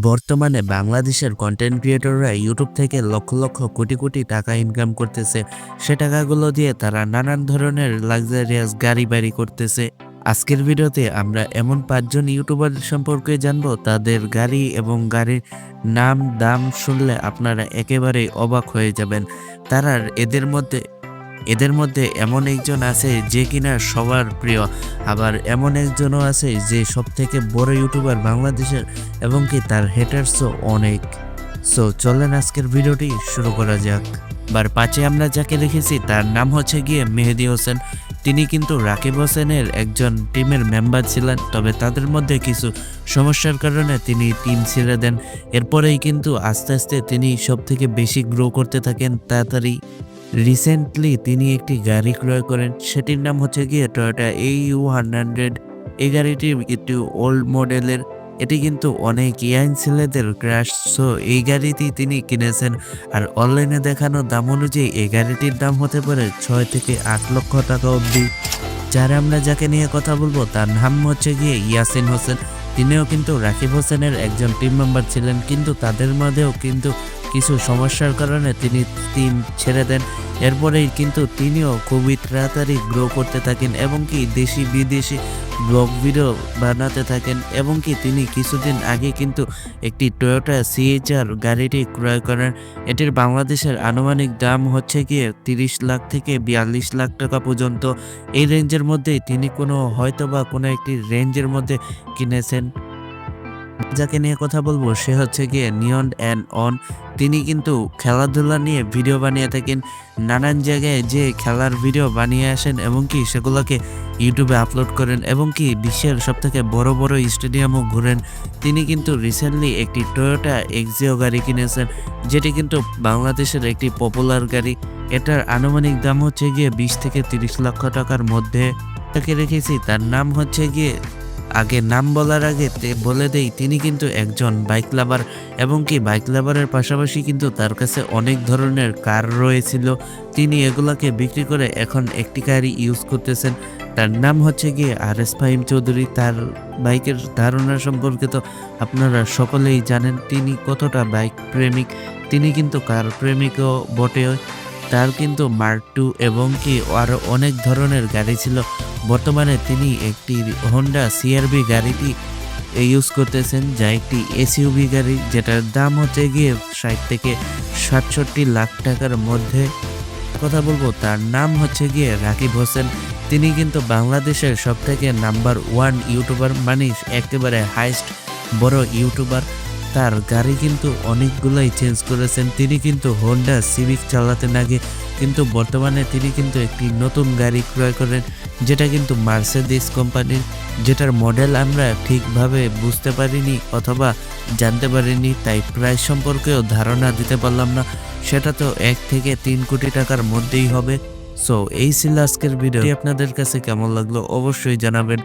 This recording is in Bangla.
বর্তমানে বাংলাদেশের কন্টেন্ট ক্রিয়েটররা ইউটিউব থেকে লক্ষ লক্ষ কোটি কোটি টাকা ইনকাম করতেছে। সে টাকাগুলো দিয়ে তারা নানান ধরনের লাক্সারিয়াস গাড়ি বাড়ি করতেছে। আজকের ভিডিওতে আমরা এমন 5জন ইউটিউবার সম্পর্কে জানবো, তাদের গাড়ি এবং গাড়ির নাম দাম শুনলে আপনারা একেবারে অবাক হয়ে যাবেন। তারা এদের মধ্যে এমন একজন আছে যে কিনা সবার প্রিয়, আবার এমন একজনও আছে যে সবথেকে বড় ইউটিউবার বাংলাদেশের, এবং কি তার হেটার্সও অনেক। সো চলেন আজকের ভিডিওটি শুরু করা যাক। 5-এ আমরা যাকে রেখেছি তার নাম হচ্ছে গিয়ে মেহেদী হোসেন। তিনি কিন্তু রাকিব হোসেনের একজন টিমের মেম্বার ছিলেন, তবে তাদের মধ্যে কিছু সমস্যার কারণে তিনি টিম ছেড়ে দেন। এরপরেই কিন্তু আস্তে আস্তে তিনি সব থেকে বেশি গ্রো করতে থাকেন তাড়াতাড়ি। রিসেন্টলি তিনি একটি গাড়ি ক্রয় করেন, সেটির নাম হচ্ছে গিয়ে টয়োটা AU100। এই গাড়িটি একটু ওল্ড মডেলের, এটি কিন্তু অনেক ইয়াং ছেলেদের ক্রাশ। সো এই গাড়িটি তিনি কিনেছেন, আর অনলাইনে দেখানো দাম অনুযায়ী এই গাড়িটির দাম হতে পারে 6 থেকে 8 লক্ষ টাকা অবধি। আমরা যাকে নিয়ে কথা বলবো তার নাম হচ্ছে গিয়ে ইয়াসিন হোসেন। তিনিও কিন্তু রাকিব হোসেনের একজন টিম মেম্বার ছিলেন, কিন্তু তাদের মধ্যেও কিন্তু কিছু সমস্যার কারণে তিনি টিম ছেড়ে দেন। এরপরেই কিন্তু তিনিও খুবই তাড়াতাড়ি গ্রো করতে থাকেন এবং কি দেশি বিদেশি ব্লগ ভিডিও বানাতে থাকেন। এবং কি তিনি কিছুদিন আগে কিন্তু একটি টয়োটা CHR গাড়িটি ক্রয় করেন। এটির বাংলাদেশের আনুমানিক দাম হচ্ছে গিয়ে 30 লাখ থেকে 42 লাখ টাকা পর্যন্ত। এই রেঞ্জের মধ্যেই তিনি হয়তোবা কোনো একটি রেঞ্জের মধ্যে কিনেছেন। যাকে নিয়ে কথা বলবো সে হচ্ছে গিয়ে নিয়ন অ্যান্ড অন। তিনি কিন্তু খেলাধুলা নিয়ে ভিডিও বানিয়ে থাকেন, নানান জায়গায় যে খেলার ভিডিও বানিয়ে আসেন এবং কি সেগুলোকে ইউটিউবে আপলোড করেন, এবং কি বিশ্বের সবথেকে বড় বড় স্টেডিয়ামও ঘুরেন। তিনি কিন্তু রিসেন্টলি একটি টয়োটা এক্সিও গাড়ি কিনেছেন, যেটি কিন্তু বাংলাদেশের একটি পপুলার গাড়ি। এটার আনুমানিক দাম হচ্ছে গিয়ে 20 থেকে 30 লক্ষ টাকার মধ্যে। তাকে রেখেছি, তার নাম হচ্ছে গিয়ে, আগে নাম বলার আগে বলে দেই তিনি কিন্তু একজন বাইক লাভার, এবং কি বাইক লাভারের পাশাপাশি কিন্তু তার কাছে অনেক ধরনের কার রয়েছিল। তিনি এগুলাকে বিক্রি করে এখন একটি গাড়ি ইউজ করতেছেন। তার নাম হচ্ছে গিয়ে RS ফাহিম চৌধুরী। তার বাইকের ধারণা সম্পর্কে তো আপনারা সকলেই জানেন, তিনি কতটা বাইক প্রেমিক। তিনি কিন্তু কার প্রেমিকও বটে। তার কিন্তু মার্ক 2 এবং কি আরও অনেক ধরনের গাড়ি ছিল। বর্তমানে তিনি একটি হোন্ডা CRV গাড়িটি ইউজ করতেছেন, যা একটি SUV গাড়ি, যেটার দাম হচ্ছে গিয়ে 60 থেকে 67 লাখ টাকার মধ্যে। কথা বলবো তার নাম হচ্ছে গিয়ে রাকিব হোসেন। তিনি কিন্তু বাংলাদেশের সবথেকে নাম্বার 1 ইউটিউবার, মানে একেবারে হাইস্ট বড় ইউটিউবার। তার গাড়ি কিন্তু অনেকগুলাই চেঞ্জ করেছেন। তিনি কিন্তু হোন্ডা সিভিক চালাতেন আগে, কিন্তু বর্তমানে তিনি কিন্তু একটি নতুন গাড়ি ক্রয় করেন, যেটা কিন্তু মার্সেডিস কোম্পানির, যেটার মডেল আমরা ঠিকভাবে বুঝতে পারিনি অথবা জানতে পারিনি, তাই প্রাইস সম্পর্কেও ধারণা দিতে পারলাম না। সেটা তো 1 থেকে 3 কোটি টাকার মধ্যেই হবে। সো এই ছিল আজকের ভিডিও। আপনাদের কাছে কেমন লাগলো অবশ্যই জানাবেন।